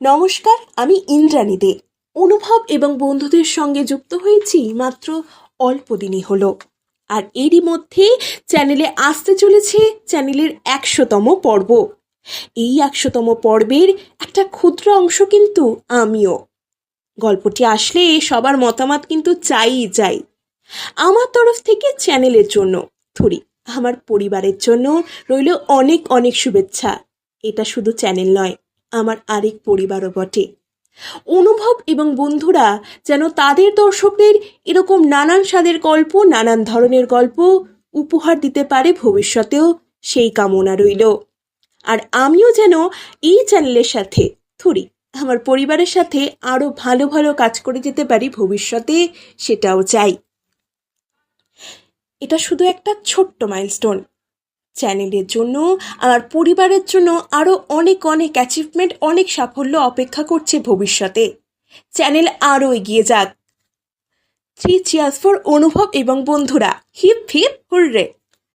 নমস্কার, আমি ইন্দ্রাণী দে। অনুভব এবং বন্ধুদের সঙ্গে যুক্ত হয়েছি মাত্র অল্প দিনই হলো, আর এরই মধ্যে চ্যানেলে আসতে চলেছে চ্যানেলের 100তম পর্ব। এই 100তম পর্বের একটা ক্ষুদ্র অংশ কিন্তু আমিও। গল্পটি আসলে সবার মতামত কিন্তু চাই। আমার তরফ থেকে চ্যানেলের জন্য থুরি, আমার পরিবারের জন্য রইল অনেক অনেক শুভেচ্ছা। এটা শুধু চ্যানেল নয়, আমার আরেক পরিবারও বটে। অনুভব এবং বন্ধুরা যেন তাদের দর্শকদের এরকম নানান স্বাদের গল্প, নানান ধরনের গল্প উপহার দিতে পারে ভবিষ্যতেও, সেই কামনা রইল। আর আমিও যেন এই চ্যানেলের সাথে থুরি, আমার পরিবারের সাথে আরও ভালো ভালো কাজ করে যেতে পারি ভবিষ্যতে, সেটাও চাই। এটা শুধু একটা ছোট্ট মাইলস্টোন। চ্যানেলের জন্য, আমার পরিবারের জন্য আরও অনেক অনেক অ্যাচিভমেন্ট, অনেক সাফল্য অপেক্ষা করছে ভবিষ্যতে। চ্যানেল আরও এগিয়ে যাক। 3 চিয়ার্স ফর অনুভব এবং বন্ধুরা। Hip hip hurray.